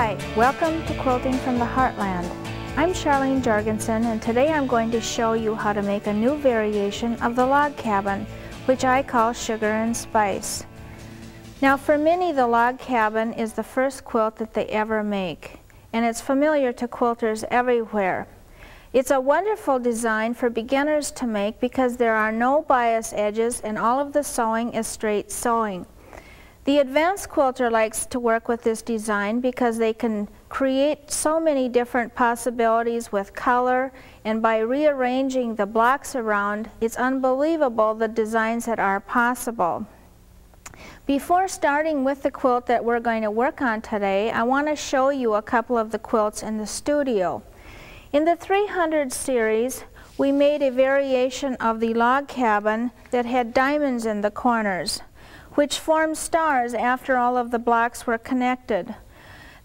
Hi, welcome to Quilting from the Heartland. I'm Sharlene Jorgenson, and today I'm going to show you how to make a new variation of the log cabin, which I call Sugar and Spice. Now for many, the log cabin is the first quilt that they ever make, and it's familiar to quilters everywhere. It's a wonderful design for beginners to make because there are no bias edges and all of the sewing is straight sewing. The advanced quilter likes to work with this design because they can create so many different possibilities with color, and by rearranging the blocks around, it's unbelievable the designs that are possible. Before starting with the quilt that we're going to work on today, I want to show you a couple of the quilts in the studio. In the 300 series, we made a variation of the log cabin that had diamonds in the corners, which formed stars after all of the blocks were connected.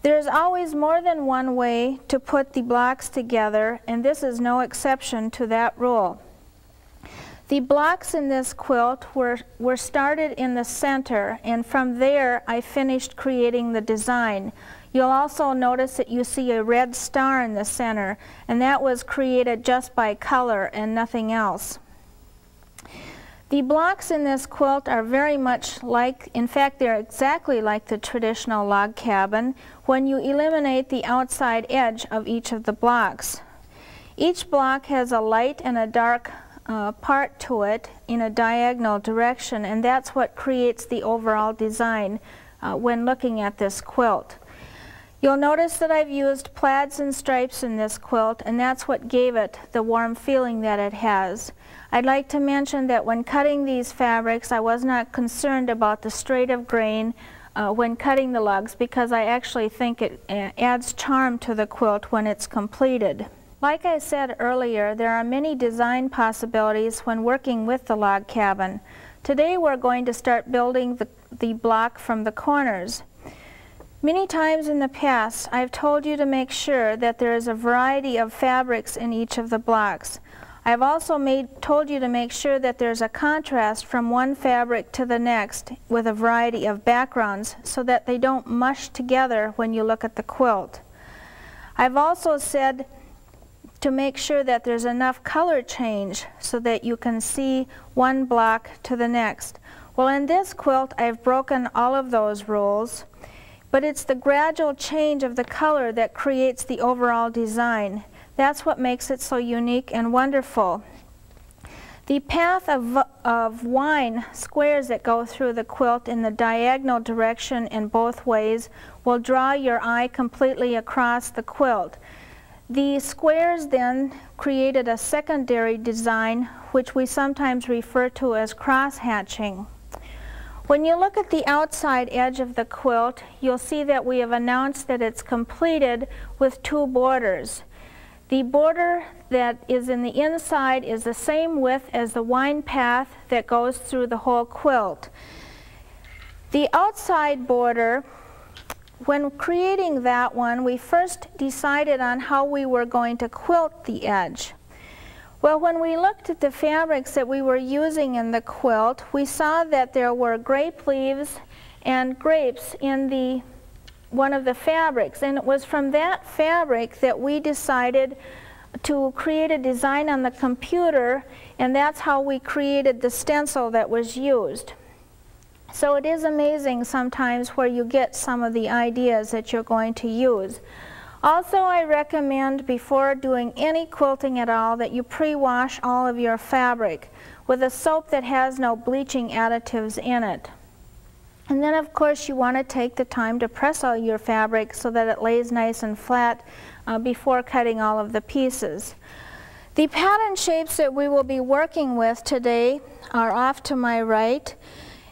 There's always more than one way to put the blocks together, and this is no exception to that rule. The blocks in this quilt were started in the center, and from there I finished creating the design. You'll also notice that you see a red star in the center, and that was created just by color and nothing else. The blocks in this quilt are very much like, in fact they're exactly like the traditional log cabin when you eliminate the outside edge of each of the blocks. Each block has a light and a dark part to it in a diagonal direction, and that's what creates the overall design when looking at this quilt. You'll notice that I've used plaids and stripes in this quilt, and that's what gave it the warm feeling that it has. I'd like to mention that when cutting these fabrics, I was not concerned about the straight of grain when cutting the lugs, because I actually think it adds charm to the quilt when it's completed. Like I said earlier, there are many design possibilities when working with the log cabin. Today we're going to start building the block from the corners. Many times in the past, I've told you to make sure that there is a variety of fabrics in each of the blocks. I've also told you to make sure that there's a contrast from one fabric to the next with a variety of backgrounds so that they don't mush together when you look at the quilt. I've also said to make sure that there's enough color change so that you can see one block to the next. Well, in this quilt, I've broken all of those rules. But it's the gradual change of the color that creates the overall design. That's what makes it so unique and wonderful. The path of wine squares that go through the quilt in the diagonal direction in both ways will draw your eye completely across the quilt. The squares then created a secondary design, which we sometimes refer to as cross-hatching. When you look at the outside edge of the quilt, you'll see that we have announced that it's completed with two borders. The border that is in the inside is the same width as the wine path that goes through the whole quilt. The outside border, when creating that one, we first decided on how we were going to quilt the edge. Well, when we looked at the fabrics that we were using in the quilt, we saw that there were grape leaves and grapes in one of the fabrics, and it was from that fabric that we decided to create a design on the computer, and that's how we created the stencil that was used. So it is amazing sometimes where you get some of the ideas that you're going to use. Also, I recommend before doing any quilting at all that you pre-wash all of your fabric with a soap that has no bleaching additives in it. And then of course you want to take the time to press all your fabric so that it lays nice and flat before cutting all of the pieces. The pattern shapes that we will be working with today are off to my right.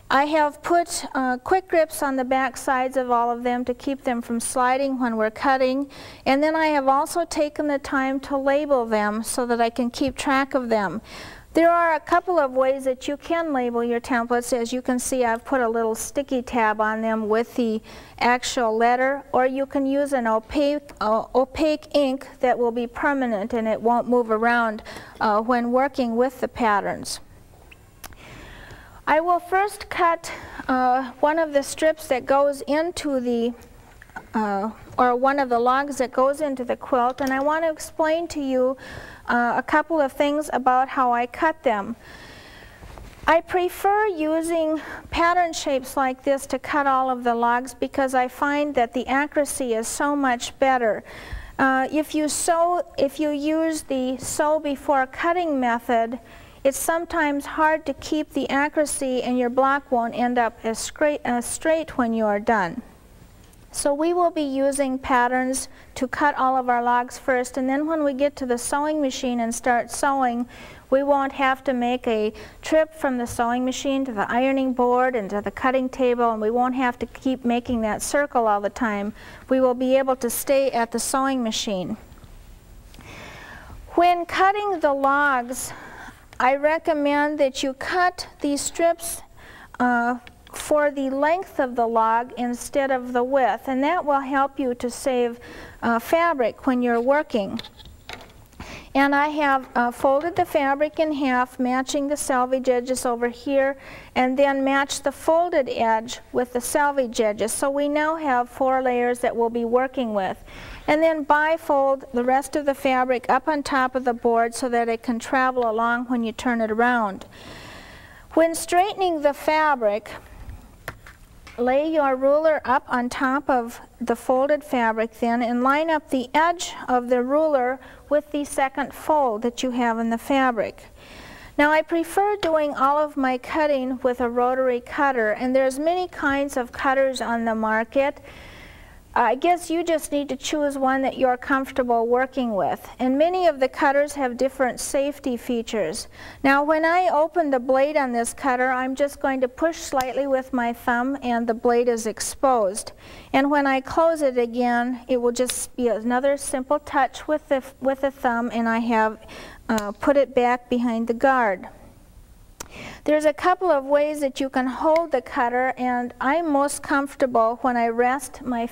I have put quick grips on the back sides of all of them to keep them from sliding when we're cutting, and then I have also taken the time to label them so that I can keep track of them. There are a couple of ways that you can label your templates. As you can see, I've put a little sticky tab on them with the actual letter, or you can use an opaque ink that will be permanent and it won't move around when working with the patterns. I will first cut one of the strips that goes into the or one of the logs that goes into the quilt, and I want to explain to you a couple of things about how I cut them. I prefer using pattern shapes like this to cut all of the logs because I find that the accuracy is so much better. If you use the sew before cutting method, it's sometimes hard to keep the accuracy and your block won't end up as straight when you are done. So we will be using patterns to cut all of our logs first, and then when we get to the sewing machine and start sewing, we won't have to make a trip from the sewing machine to the ironing board and to the cutting table, and we won't have to keep making that circle all the time. We will be able to stay at the sewing machine. When cutting the logs, I recommend that you cut these strips for the length of the log instead of the width, and that will help you to save fabric when you're working. And I have folded the fabric in half, matching the selvage edges over here, and then matched the folded edge with the selvage edges. So we now have 4 layers that we'll be working with. And then bifold the rest of the fabric up on top of the board so that it can travel along when you turn it around. When straightening the fabric, lay your ruler up on top of the folded fabric then and line up the edge of the ruler with the second fold that you have in the fabric. Now I prefer doing all of my cutting with a rotary cutter, and there's many kinds of cutters on the market. I guess you just need to choose one that you're comfortable working with. And many of the cutters have different safety features. Now when I open the blade on this cutter, I'm just going to push slightly with my thumb and the blade is exposed. And when I close it again, it will just be another simple touch with the thumb, and I have put it back behind the guard. There's a couple of ways that you can hold the cutter, and I'm most comfortable when I rest my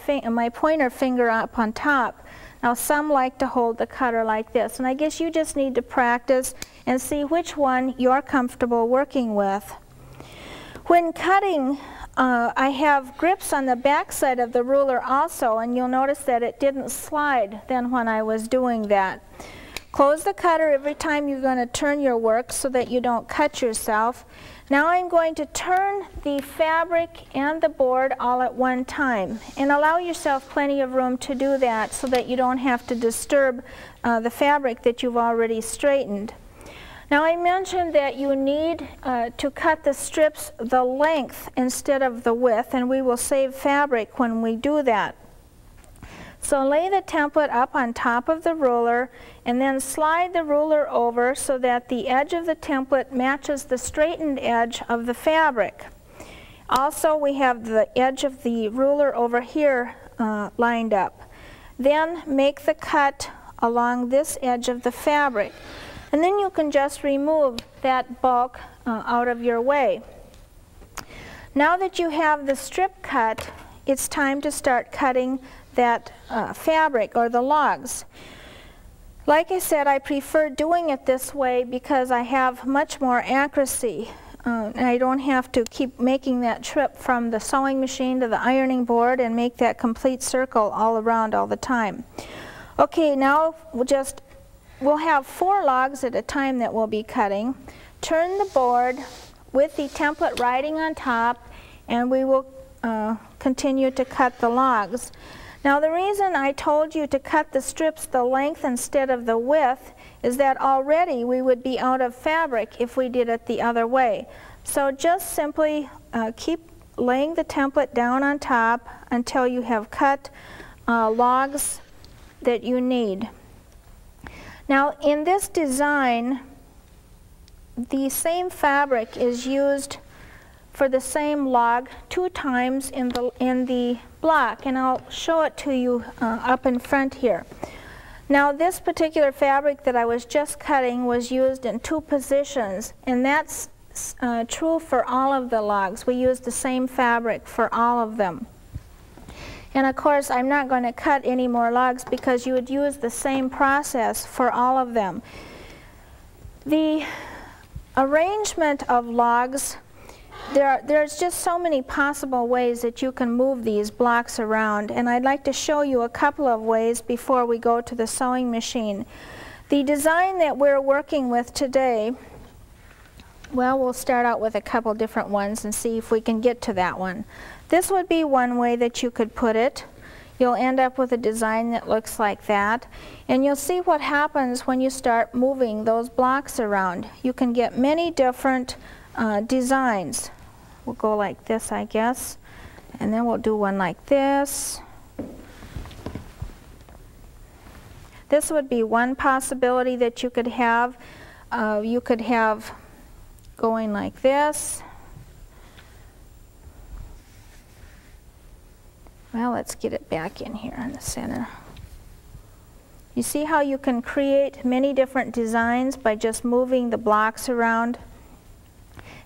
pointer finger up on top. Now some like to hold the cutter like this, and I guess you just need to practice and see which one you're comfortable working with. When cutting, I have grips on the back side of the ruler also, and you'll notice that it didn't slide then when I was doing that. Close the cutter every time you're going to turn your work so that you don't cut yourself. Now I'm going to turn the fabric and the board all at one time, and allow yourself plenty of room to do that so that you don't have to disturb the fabric that you've already straightened. Now I mentioned that you need to cut the strips the length instead of the width, and we will save fabric when we do that. So lay the template up on top of the ruler and then slide the ruler over so that the edge of the template matches the straightened edge of the fabric. Also, we have the edge of the ruler over here lined up. Then make the cut along this edge of the fabric. And then you can just remove that bulk out of your way. Now that you have the strip cut, it's time to start cutting that fabric or the logs. Like I said, I prefer doing it this way because I have much more accuracy. And I don't have to keep making that trip from the sewing machine to the ironing board and make that complete circle all around all the time. Okay, now we'll have 4 logs at a time that we'll be cutting. Turn the board with the template riding on top, and we will continue to cut the logs. Now the reason I told you to cut the strips the length instead of the width is that already we would be out of fabric if we did it the other way. So just simply keep laying the template down on top until you have cut logs that you need. Now in this design, the same fabric is used for the same log 2 times in the block, and I'll show it to you up in front here. Now this particular fabric that I was just cutting was used in 2 positions, and that's true for all of the logs. We use the same fabric for all of them. And of course I'm not going to cut any more logs because you would use the same process for all of them. The arrangement of logs There's just so many possible ways that you can move these blocks around, and I'd like to show you a couple of ways before we go to the sewing machine. The design that we're working with today, well, we'll start out with a couple different ones and see if we can get to that one. This would be one way that you could put it. You'll end up with a design that looks like that, and you'll see what happens when you start moving those blocks around. You can get many different designs. We'll go like this, I guess, and then we'll do one like this. This would be one possibility that you could have. You could have going like this. Well, let's get it back in here in the center. You see how you can create many different designs by just moving the blocks around?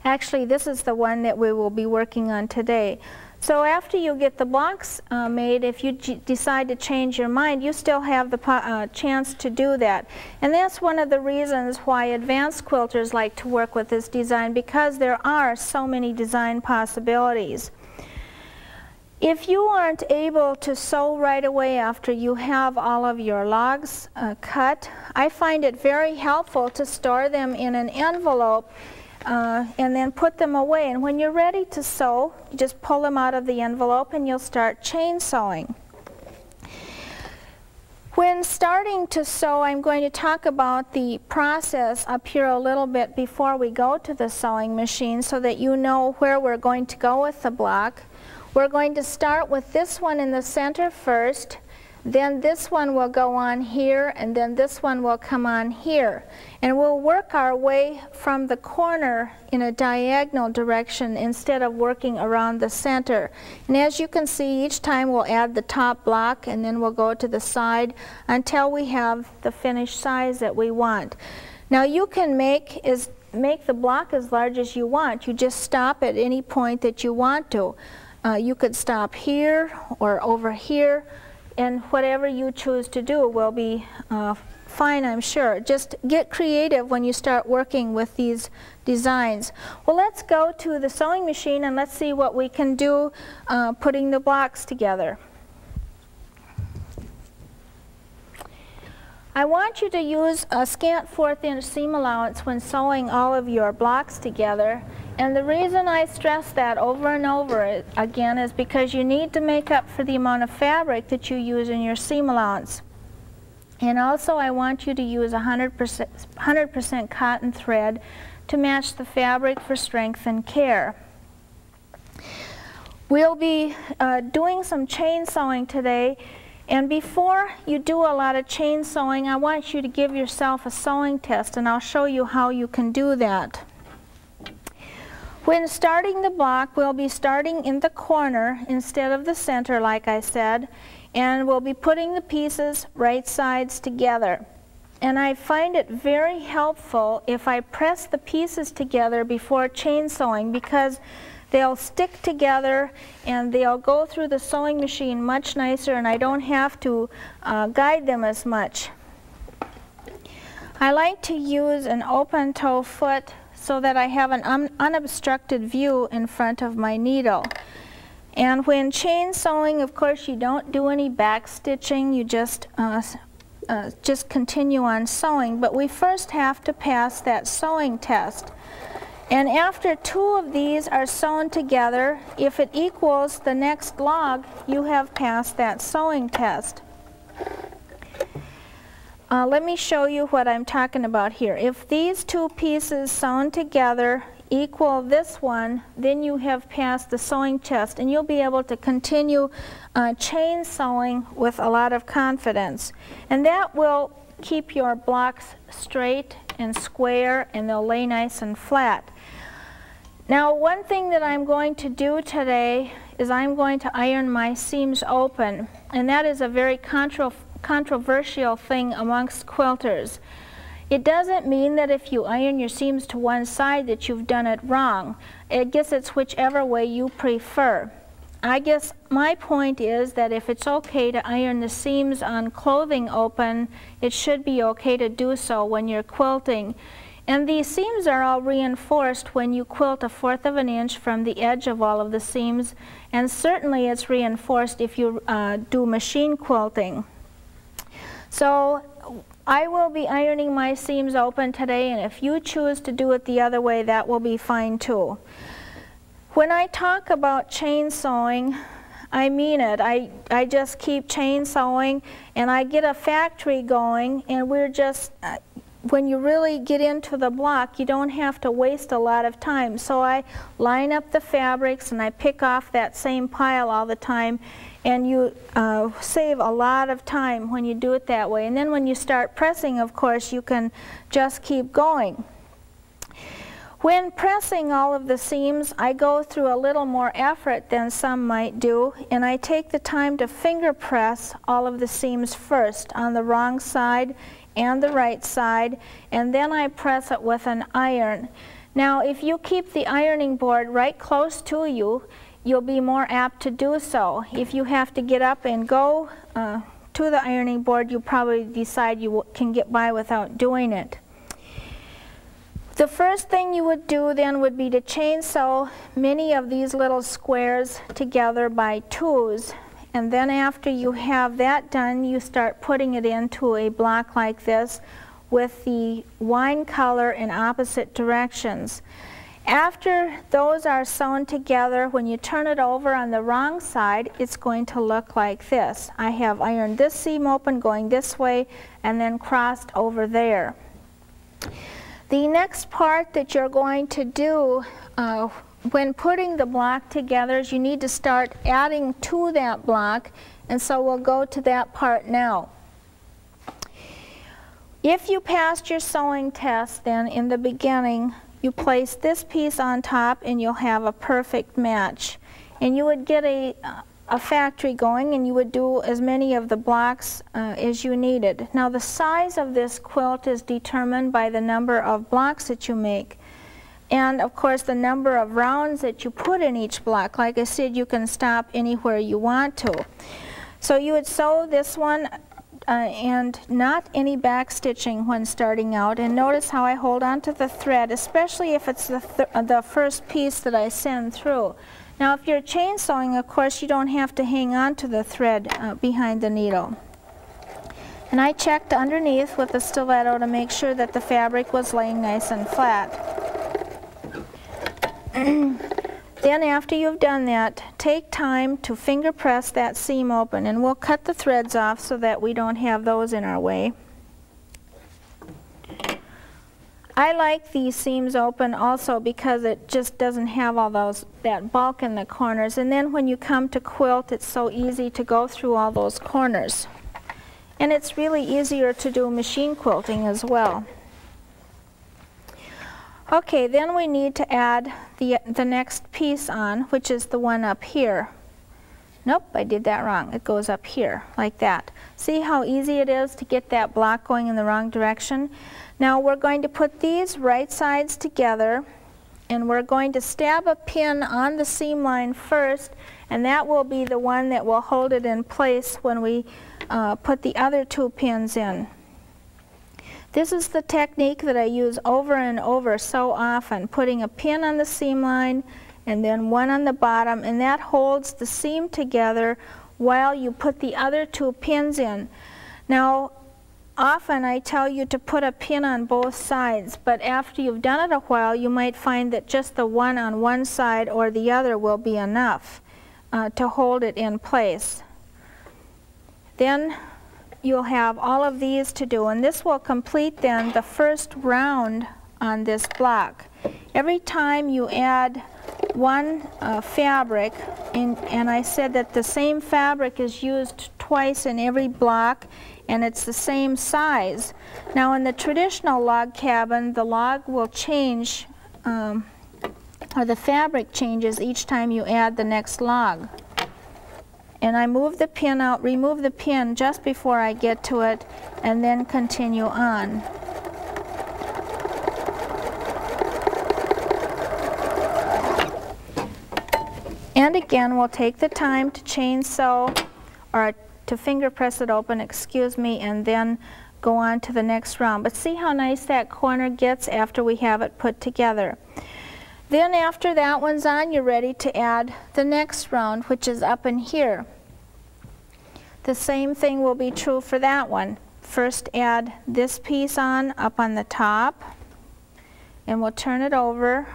Actually, this is the one that we will be working on today. So after you get the blocks made, if you decide to change your mind, you still have the chance to do that. And that's one of the reasons why advanced quilters like to work with this design, because there are so many design possibilities. If you aren't able to sew right away after you have all of your logs cut, I find it very helpful to store them in an envelope and then put them away. And when you're ready to sew, you just pull them out of the envelope and you'll start chain sewing. When starting to sew, I'm going to talk about the process up here a little bit before we go to the sewing machine so that you know where we're going to go with the block. We're going to start with this one in the center first, then this one will go on here, and then this one will come on here. And we'll work our way from the corner in a diagonal direction instead of working around the center. And as you can see, each time we'll add the top block and then we'll go to the side until we have the finished size that we want. Now you can make the block as large as you want. You just stop at any point that you want to. You could stop here or over here, and whatever you choose to do will be fine, I'm sure. Just get creative when you start working with these designs. Well, let's go to the sewing machine and let's see what we can do putting the blocks together. I want you to use a scant 1/4 inch seam allowance when sewing all of your blocks together. And the reason I stress that over and over again is because you need to make up for the amount of fabric that you use in your seam allowance. And also I want you to use 100% cotton thread to match the fabric for strength and care. We'll be doing some chain sewing today, and before you do a lot of chain sewing, I want you to give yourself a sewing test, and I'll show you how you can do that. When starting the block, we'll be starting in the corner instead of the center, like I said, and we'll be putting the pieces right sides together. And I find it very helpful if I press the pieces together before chain sewing, because they'll stick together and they'll go through the sewing machine much nicer, and I don't have to guide them as much. I like to use an open toe foot so that I have an unobstructed view in front of my needle. And when chain sewing, of course, you don't do any back stitching, you just continue on sewing, but we first have to pass that sewing test. And after 2 of these are sewn together, if it equals the next log, you have passed that sewing test. Let me show you what I'm talking about here. If these 2 pieces sewn together equal this one, then you have passed the sewing test, and you'll be able to continue chain sewing with a lot of confidence. And that will keep your blocks straight and square, and they'll lay nice and flat. Now, one thing that I'm going to do today is I'm going to iron my seams open, and that is a very controversial thing amongst quilters. It doesn't mean that if you iron your seams to one side that you've done it wrong. I guess it's whichever way you prefer. I guess my point is that if it's okay to iron the seams on clothing open, it should be okay to do so when you're quilting. And these seams are all reinforced when you quilt 1/4 of an inch from the edge of all of the seams, and certainly it's reinforced if you do machine quilting. So I will be ironing my seams open today, and if you choose to do it the other way, that will be fine too. When I talk about chain sewing, I mean it. I just keep chain sewing, and I get a factory going, and we're just, when you really get into the block, you don't have to waste a lot of time. So I line up the fabrics, and I pick off that same pile all the time, and you save a lot of time when you do it that way. And then when you start pressing, of course, you can just keep going. When pressing all of the seams, I go through a little more effort than some might do, and I take the time to finger press all of the seams first on the wrong side and the right side, and then I press it with an iron. Now, if you keep the ironing board right close to you, you'll be more apt to do so. If you have to get up and go to the ironing board, you probably decide you can get by without doing it. The first thing you would do then would be to chain sew many of these little squares together by 2s, and then after you have that done, you start putting it into a block like this with the wine color in opposite directions. After those are sewn together, when you turn it over on the wrong side, it's going to look like this. I have ironed this seam open going this way and then crossed over there. The next part that you're going to do when putting the block together is you need to start adding to that block, and so we'll go to that part now. If you passed your sewing test, then in the beginning you place this piece on top and you'll have a perfect match. And you would get a factory going, and you would do as many of the blocks as you needed. Now, the size of this quilt is determined by the number of blocks that you make, and of course the number of rounds that you put in each block. Like I said, you can stop anywhere you want to. So you would sew this one and not any back stitching when starting out, and notice how I hold on to the thread, especially if it's the first piece that I send through. Now, if you're chain sewing, of course, you don't have to hang on to the thread behind the needle. And I checked underneath with the stiletto to make sure that the fabric was laying nice and flat. Then after you've done that, take time to finger press that seam open, and we'll cut the threads off so that we don't have those in our way. I like these seams open also because it just doesn't have all that bulk in the corners, and then when you come to quilt, it's so easy to go through all those corners. And it's really easier to do machine quilting as well. Okay, then we need to add the next piece on, which is the one up here. Nope, I did that wrong. It goes up here, like that. See how easy it is to get that block going in the wrong direction? Now we're going to put these right sides together, and we're going to stab a pin on the seam line first, and that will be the one that will hold it in place when we put the other 2 pins in. This is the technique that I use over and over so often, putting a pin on the seam line and then one on the bottom, and that holds the seam together while you put the other 2 pins in. Now, often I tell you to put a pin on both sides, but after you've done it a while, you might find that just the one on one side or the other will be enough to hold it in place. Then you'll have all of these to do, and this will complete then the first round on this block. Every time you add one fabric, and I said that the same fabric is used twice in every block, and it's the same size. Now in the traditional log cabin, the log will change, or the fabric changes each time you add the next log. And I move the pin out, remove the pin just before I get to it, and then continue on. And again, we'll take the time to chain sew, or to finger press it open, excuse me, and then go on to the next round. But see how nice that corner gets after we have it put together. Then after that one's on, you're ready to add the next round, which is up in here. The same thing will be true for that one. First add this piece on up on the top, and we'll turn it over.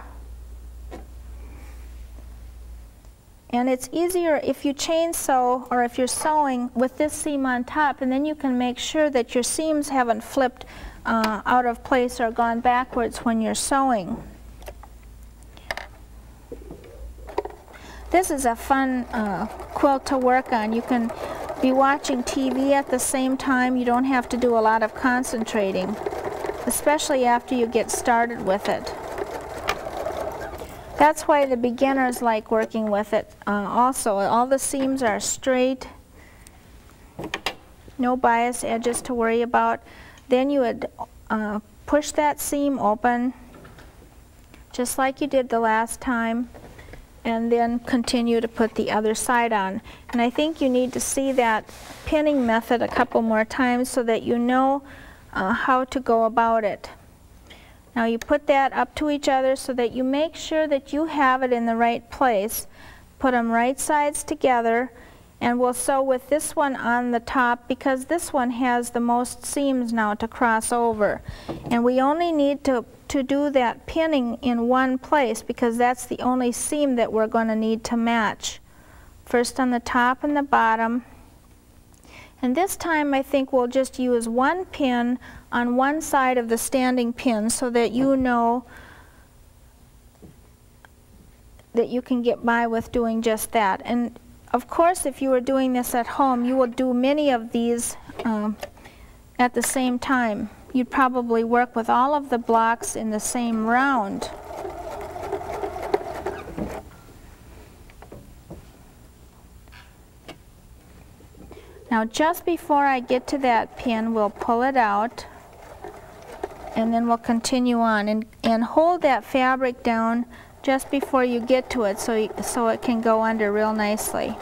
And it's easier if you chain sew or if you're sewing with this seam on top, and then you can make sure that your seams haven't flipped out of place or gone backwards when you're sewing. This is a fun quilt to work on. You can be watching TV at the same time. You don't have to do a lot of concentrating, especially after you get started with it. That's why the beginners like working with it also. All the seams are straight, no bias edges to worry about. Then you would push that seam open just like you did the last time, and then continue to put the other side on. And I think you need to see that pinning method a couple more times so that you know how to go about it. Now you put that up to each other so that you make sure that you have it in the right place. Put them right sides together, and we'll sew with this one on the top because this one has the most seams now to cross over. And we only need to do that pinning in one place because that's the only seam that we're going to need to match. First on the top and the bottom. And this time I think we'll just use one pin on one side of the standing pin so that you know that you can get by with doing just that. And of course, if you were doing this at home, you will do many of these at the same time. You'd probably work with all of the blocks in the same round. Now just before I get to that pin, we'll pull it out, and then we'll continue on and hold that fabric down just before you get to it so it can go under real nicely.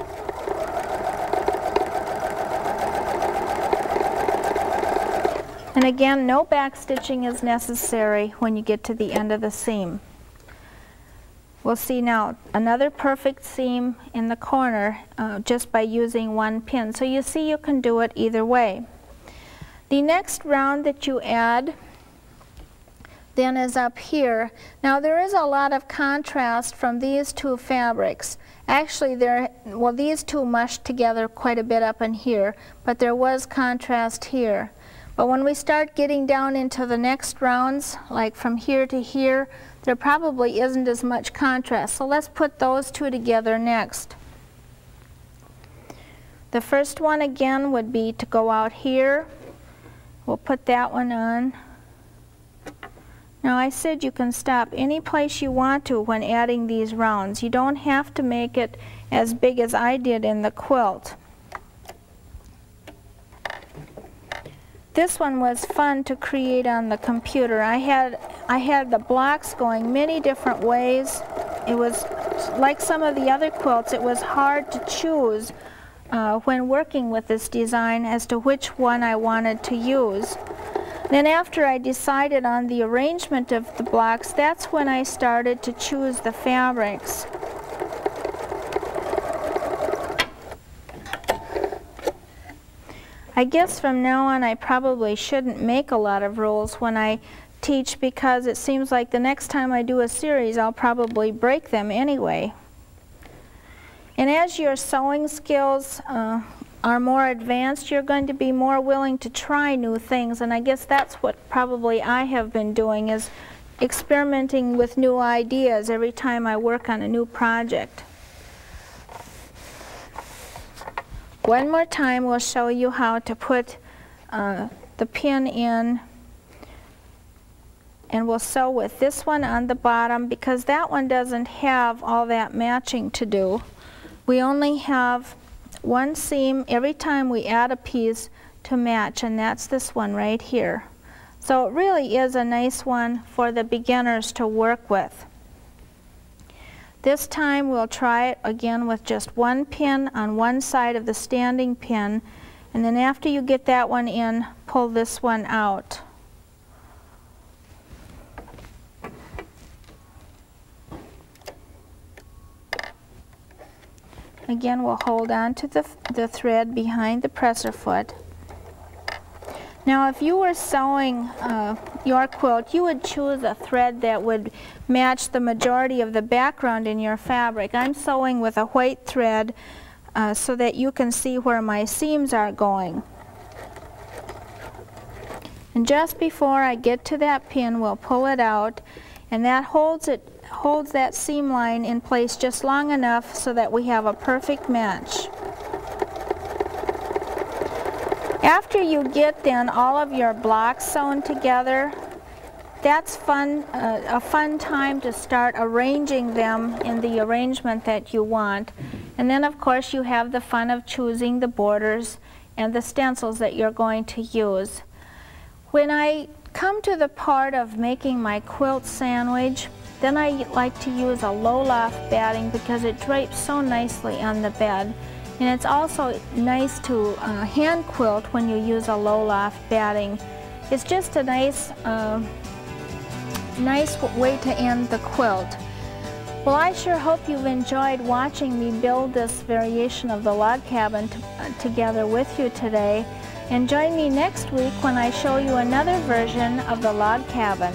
And again, no back stitching is necessary when you get to the end of the seam. We'll see now another perfect seam in the corner just by using one pin. So you see you can do it either way. The next round that you add then is up here. Now there is a lot of contrast from these two fabrics. Actually these two mushed together quite a bit up in here, but there was contrast here. But when we start getting down into the next rounds, like from here to here, there probably isn't as much contrast. So let's put those two together next. The first one again would be to go out here. We'll put that one on. Now I said you can stop any place you want to when adding these rounds. You don't have to make it as big as I did in the quilt. This one was fun to create on the computer. I had the blocks going many different ways. It was like some of the other quilts, it was hard to choose when working with this design as to which one I wanted to use. Then after I decided on the arrangement of the blocks, that's when I started to choose the fabrics. I guess from now on I probably shouldn't make a lot of rules when I teach because it seems like the next time I do a series I'll probably break them anyway. And as your sewing skills are more advanced, you're going to be more willing to try new things, and I guess that's what probably I have been doing, is experimenting with new ideas every time I work on a new project. One more time we'll show you how to put the pin in, and we'll sew with this one on the bottom because that one doesn't have all that matching to do. We only have one seam every time we add a piece to match, and that's this one right here. So it really is a nice one for the beginners to work with. This time we'll try it again with just one pin on one side of the standing pin, and then after you get that one in, pull this one out. Again, we'll hold on to the thread behind the presser foot. Now, if you were sewing your quilt, you would choose a thread that would match the majority of the background in your fabric. I'm sewing with a white thread so that you can see where my seams are going. And just before I get to that pin, we'll pull it out, and that holds that seam line in place just long enough so that we have a perfect match. After you get then all of your blocks sewn together, that's a fun time to start arranging them in the arrangement that you want. And then of course you have the fun of choosing the borders and the stencils that you're going to use. When I come to the part of making my quilt sandwich, then I like to use a low loft batting because it drapes so nicely on the bed. And it's also nice to hand quilt when you use a low loft batting. It's just a nice way to end the quilt. Well, I sure hope you've enjoyed watching me build this variation of the log cabin together with you today. And join me next week when I show you another version of the log cabin.